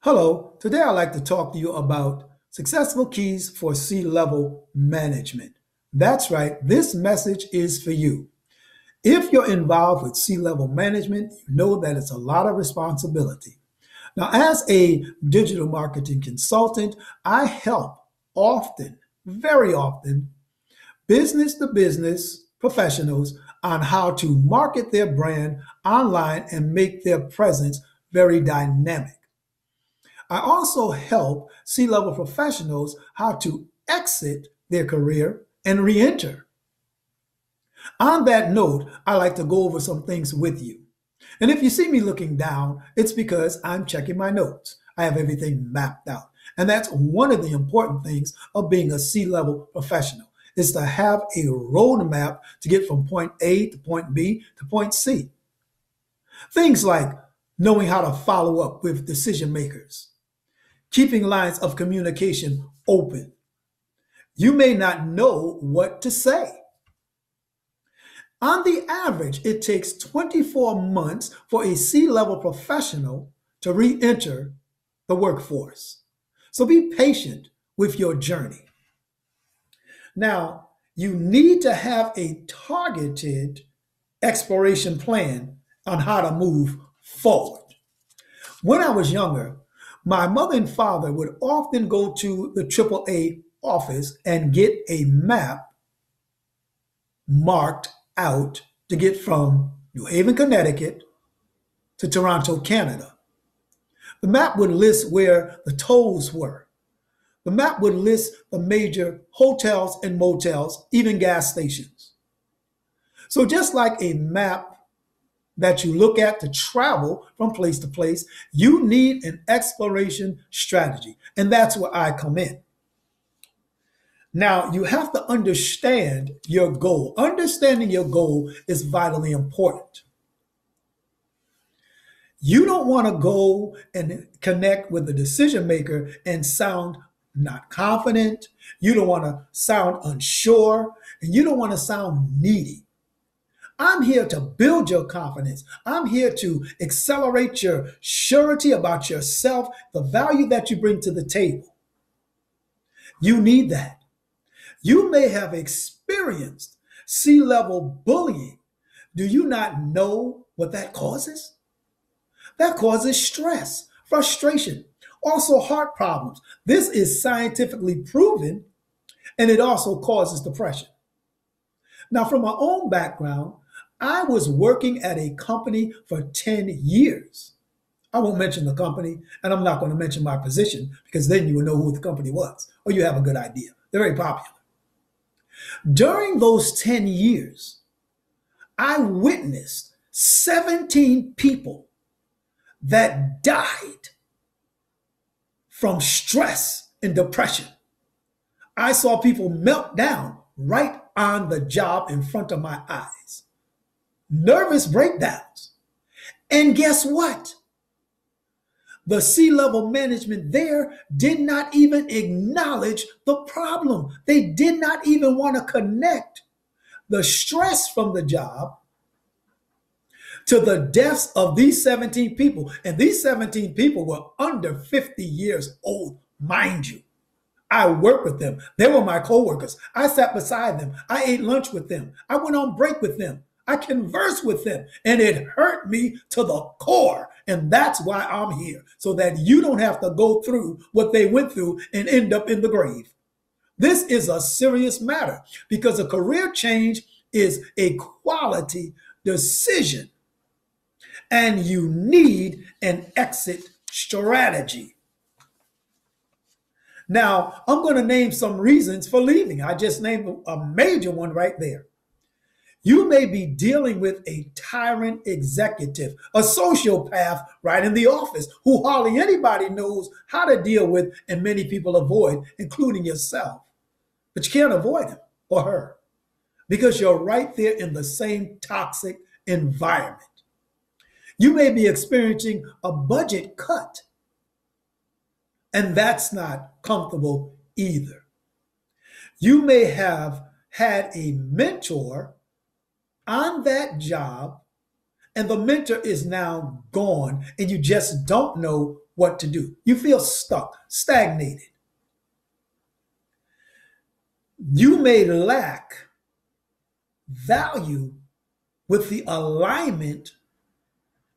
Hello, today I'd like to talk to you about successful keys for C-level management. That's right, this message is for you. If you're involved with C-level management, you know that it's a lot of responsibility. Now, as a digital marketing consultant, I help often, very often, business to business professionals on how to market their brand online and make their presence very dynamic. I also help C-level professionals how to exit their career and re-enter. On that note, I like to go over some things with you. And if you see me looking down, it's because I'm checking my notes. I have everything mapped out. And that's one of the important things of being a C-level professional, is to have a roadmap to get from point A to point B to point C. Things like knowing how to follow up with decision makers, keeping lines of communication open. You may not know what to say. On the average, it takes 24 months for a C-level professional to re enter the workforce. So be patient with your journey. Now, you need to have a targeted exploration plan on how to move forward. When I was younger, my mother and father would often go to the AAA office and get a map marked out to get from New Haven, Connecticut to Toronto, Canada. The map would list where the tolls were. The map would list the major hotels and motels, even gas stations. So just like a map that you look at to travel from place to place, you need an exploration strategy. And that's where I come in. Now, you have to understand your goal. Understanding your goal is vitally important. You don't want to go and connect with the decision maker and sound not confident. You don't want to sound unsure, and you don't want to sound needy. I'm here to build your confidence. I'm here to accelerate your surety about yourself, the value that you bring to the table. You need that. You may have experienced C-level bullying. Do you not know what that causes? That causes stress, frustration, also heart problems. This is scientifically proven, and it also causes depression. Now, from my own background, I was working at a company for 10 years. I won't mention the company, and I'm not going to mention my position because then you will know who the company was, or you have a good idea. They're very popular. During those 10 years, I witnessed 17 people that died from stress and depression. I saw people melt down right on the job in front of my eyes. Nervous breakdowns. And guess what? The C-level management there did not even acknowledge the problem. They did not even want to connect the stress from the job to the deaths of these 17 people. And these 17 people were under 50 years old, mind you. I worked with them. They were my coworkers. I sat beside them. I ate lunch with them. I went on break with them. I conversed with them, and it hurt me to the core. And that's why I'm here, so that you don't have to go through what they went through and end up in the grave. This is a serious matter because a career change is a quality decision, and you need an exit strategy. Now, I'm going to name some reasons for leaving. I just named a major one right there. You may be dealing with a tyrant executive, a sociopath right in the office who hardly anybody knows how to deal with and many people avoid, including yourself. But you can't avoid him or her because you're right there in the same toxic environment. You may be experiencing a budget cut, and that's not comfortable either. You may have had a mentor on that job, and the mentor is now gone and you just don't know what to do. You feel stuck, stagnated. You may lack value with the alignment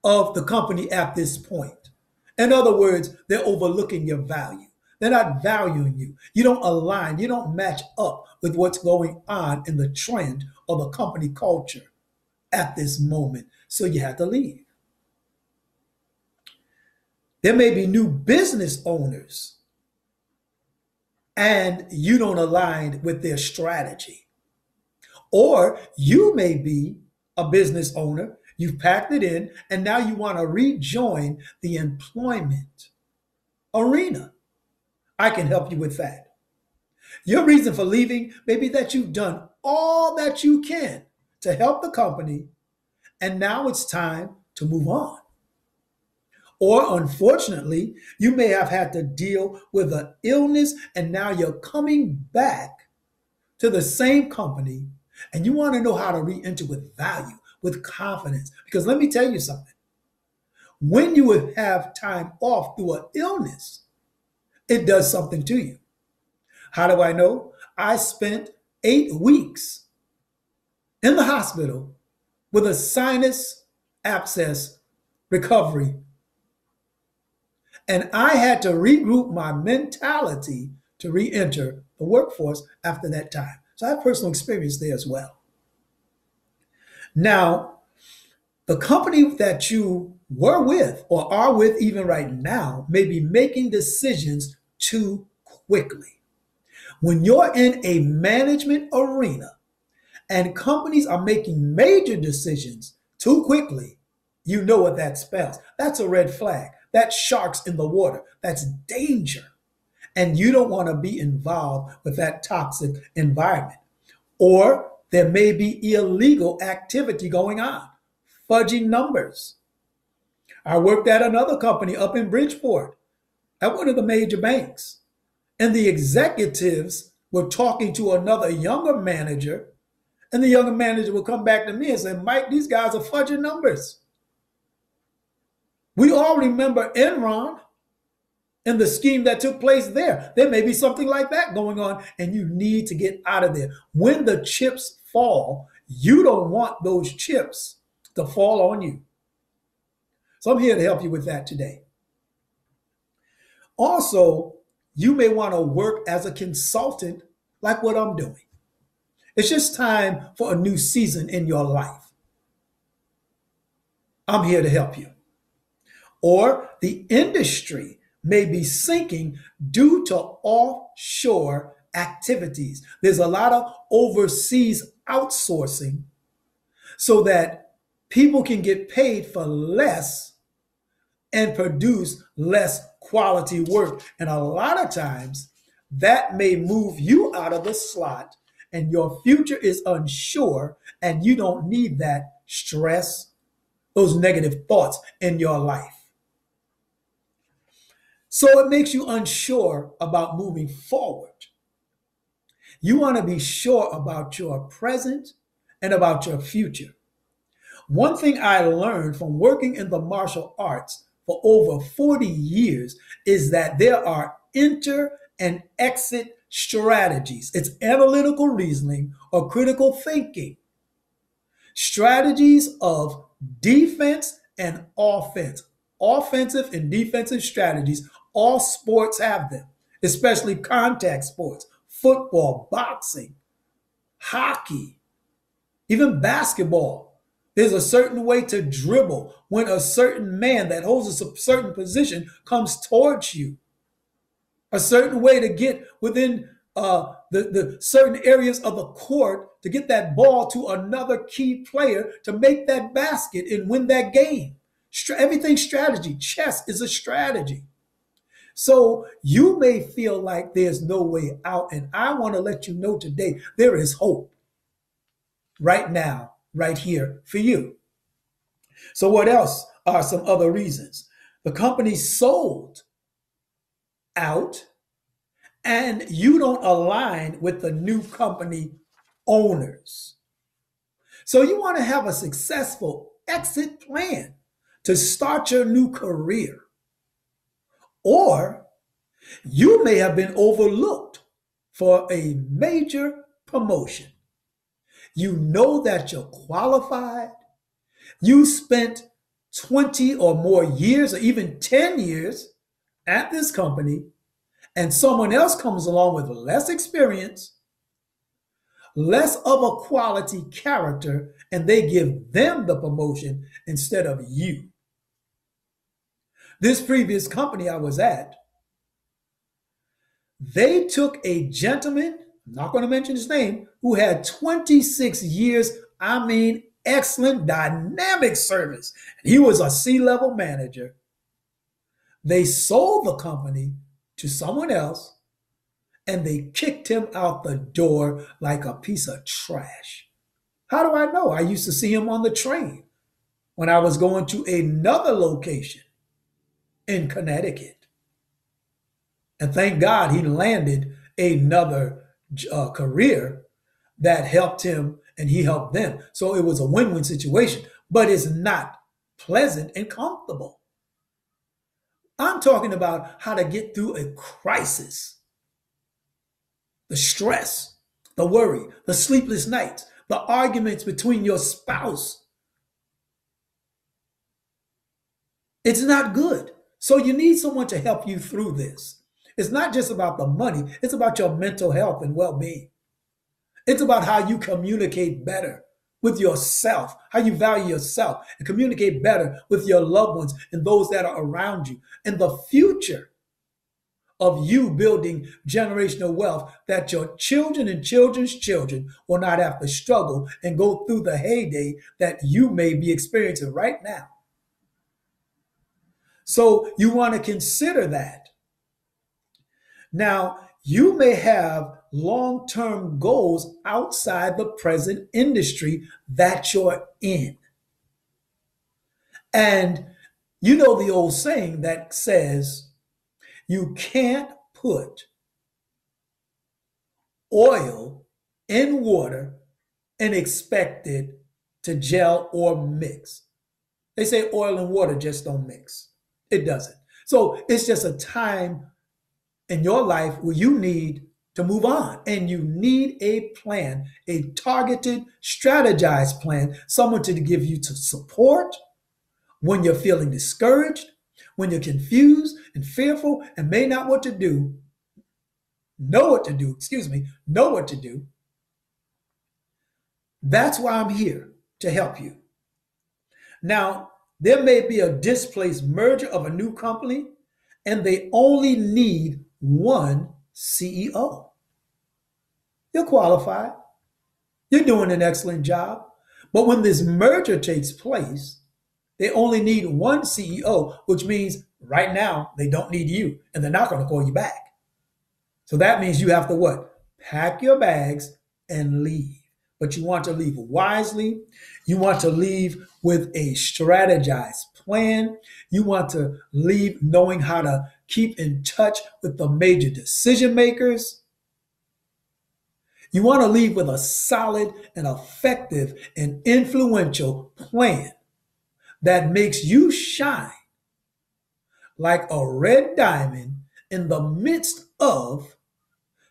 of the company at this point. In other words, they're overlooking your value. They're not valuing you. You don't align, you don't match up with what's going on in the trend or the company culture at this moment. So you have to leave. There may be new business owners and you don't align with their strategy. Or you may be a business owner, you've packed it in, and now you want to rejoin the employment arena. I can help you with that. Your reason for leaving may be that you've done all that you can to help the company, and now it's time to move on. Or unfortunately, you may have had to deal with an illness, and now you're coming back to the same company, and you want to know how to re-enter with value, with confidence. Because let me tell you something. When you would have time off through an illness, it does something to you. How do I know? I spent 8 weeks in the hospital with a sinus abscess recovery. And I had to regroup my mentality to re-enter the workforce after that time. So I have personal experience there as well. Now, the company that you were with or are with even right now may be making decisions too quickly. When you're in a management arena and companies are making major decisions too quickly, you know what that spells. That's a red flag. That's sharks in the water. That's danger. And you don't want to be involved with that toxic environment. Or there may be illegal activity going on, fudging numbers. I worked at another company up in Bridgeport at one of the major banks. And the executives were talking to another younger manager. And the younger manager would come back to me and say, Mike, these guys are fudging numbers. We all remember Enron and the scheme that took place there. There may be something like that going on, and you need to get out of there. When the chips fall, you don't want those chips to fall on you. So I'm here to help you with that today. Also, you may want to work as a consultant like what I'm doing. It's just time for a new season in your life. I'm here to help you. Or the industry may be sinking due to offshore activities. There's a lot of overseas outsourcing so that people can get paid for less and produce less quality work. And a lot of times that may move you out of the slot and your future is unsure and you don't need that stress, those negative thoughts in your life. So it makes you unsure about moving forward. You want to be sure about your present and about your future. One thing I learned from working in the martial arts for over 40 years is that there are enter and exit strategies. It's analytical reasoning or critical thinking. Strategies of defense and offense. Offensive and defensive strategies. All sports have them, especially contact sports, football, boxing, hockey, even basketball. There's a certain way to dribble when a certain man that holds a certain position comes towards you. A certain way to get within the certain areas of the court to get that ball to another key player to make that basket and win that game. Everything's strategy. Chess is a strategy. So you may feel like there's no way out, and I want to let you know today there is hope right now, right here for you. So what else are some other reasons? The company sold out and you don't align with the new company owners. So you want to have a successful exit plan to start your new career. Or you may have been overlooked for a major promotion. You know that you're qualified. You spent 20 or more years, or even 10 years at this company, and someone else comes along with less experience, less of a quality character, and they give them the promotion instead of you. This previous company I was at, they took a gentleman, I'm not going to mention his name, who had 26 years, excellent dynamic service. He was a C-level manager. They sold the company to someone else, and they kicked him out the door like a piece of trash. How do I know? I used to see him on the train when I was going to another location in Connecticut. And thank God he landed another career that helped him and he helped them. So it was a win-win situation, but it's not pleasant and comfortable. I'm talking about how to get through a crisis. The stress, the worry, the sleepless nights, the arguments between your spouse. It's not good. So you need someone to help you through this. It's not just about the money. It's about your mental health and well-being. It's about how you communicate better with yourself, how you value yourself, and communicate better with your loved ones and those that are around you, and the future of you building generational wealth that your children and children's children will not have to struggle and go through the heyday that you may be experiencing right now. So you want to consider that. Now, you may have long-term goals outside the present industry that you're in. And you know the old saying that says, you can't put oil in water and expect it to gel or mix. They say oil and water just don't mix. It doesn't. So it's just a time in your life where you need to move on, and you need a plan, a targeted, strategized plan, someone to give you to support when you're feeling discouraged, when you're confused and fearful and may not know what to do. That's why I'm here to help you. Now, there may be a displaced merger of a new company, and they only need one CEO. You're qualified. You're doing an excellent job. But when this merger takes place, they only need one CEO, which means right now they don't need you, and they're not going to call you back. So that means you have to what? Pack your bags and leave. But you want to leave wisely. You want to leave with a strategized plan. You want to leave knowing how to keep in touch with the major decision makers. You want to leave with a solid and effective and influential plan that makes you shine like a red diamond in the midst of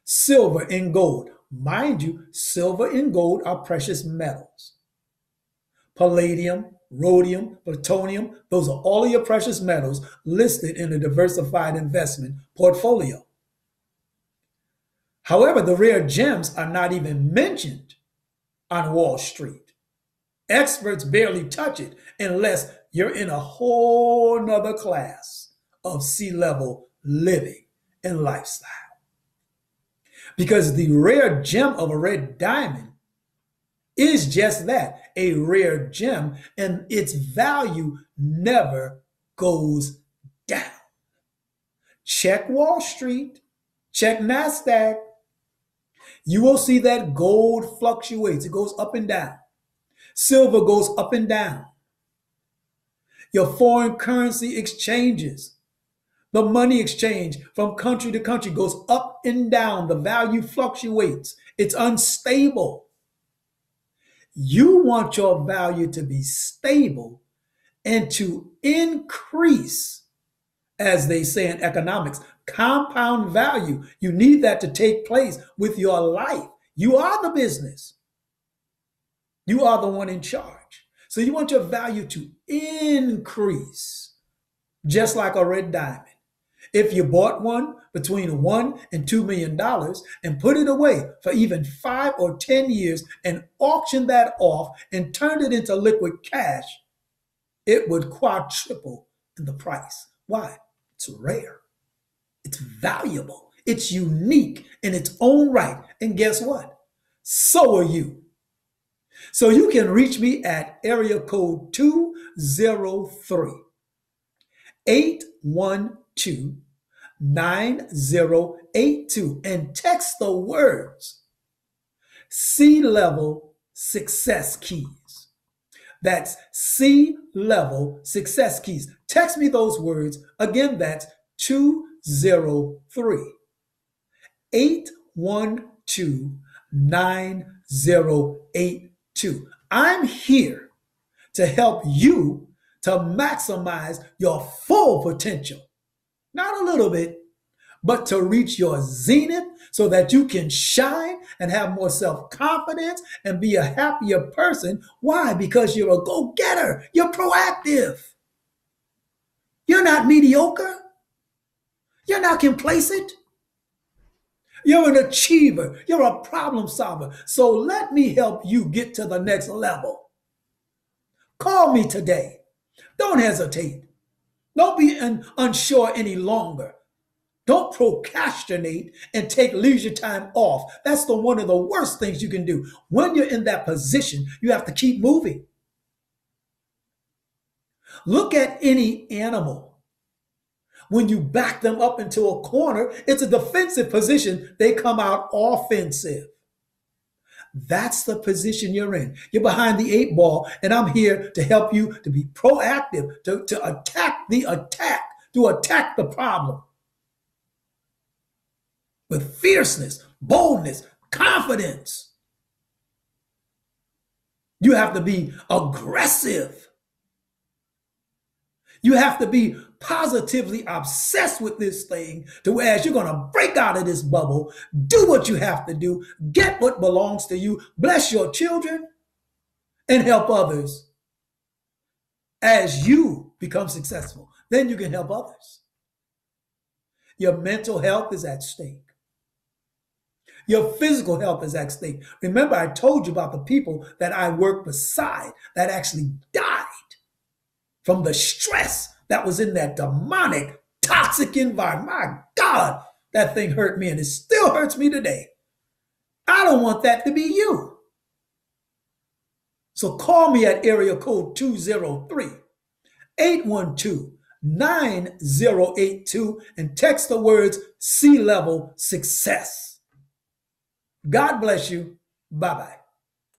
silver and gold. Mind you, silver and gold are precious metals. Palladium, rhodium, plutonium, those are all of your precious metals listed in a diversified investment portfolio. However, the rare gems are not even mentioned on Wall Street. Experts barely touch it unless you're in a whole nother class of C-level living and lifestyle. Because the rare gem of a red diamond is just that, a rare gem, and its value never goes down. Check Wall Street, check NASDAQ. You will see that gold fluctuates. It goes up and down. Silver goes up and down. Your foreign currency exchanges. The money exchange from country to country goes up and down. The value fluctuates. It's unstable. You want your value to be stable and to increase, as they say in economics, compound value. You need that to take place with your life. You are the business. You are the one in charge. So you want your value to increase, just like a red diamond. If you bought one between $1 and $2 million and put it away for even 5 or 10 years and auctioned that off and turned it into liquid cash, it would quadruple in the price. Why? It's rare. It's valuable. It's unique in its own right. And guess what? So are you. So you can reach me at area code 203-812-9082 and text the words C-level success keys. That's C-level success keys. Text me those words. Again, that's 203-812-9082. I'm here to help you to maximize your full potential. Not a little bit, but to reach your zenith so that you can shine and have more self-confidence and be a happier person. Why? Because you're a go-getter. You're proactive. You're not mediocre. You're not complacent. You're an achiever. You're a problem solver. So let me help you get to the next level. Call me today. Don't hesitate. Don't be unsure any longer. Don't procrastinate and take leisure time off. That's one of the worst things you can do. When you're in that position, you have to keep moving. Look at any animal. When you back them up into a corner, it's a defensive position. They come out offensive. That's the position you're in. You're behind the 8 ball, and I'm here to help you to be proactive, to attack the problem with fierceness, boldness, confidence. You have to be aggressive. You have to be positively obsessed with this thing to whereas you're going to break out of this bubble, do what you have to do, get what belongs to you, bless your children, and help others. As you become successful, then you can help others. Your mental health is at stake. Your physical health is at stake. Remember, I told you about the people that I worked beside that actually died from the stress that was in that demonic, toxic environment. My God, that thing hurt me, and it still hurts me today. I don't want that to be you. So call me at area code 203-812-9082 and text the words C-level success. God bless you. Bye-bye.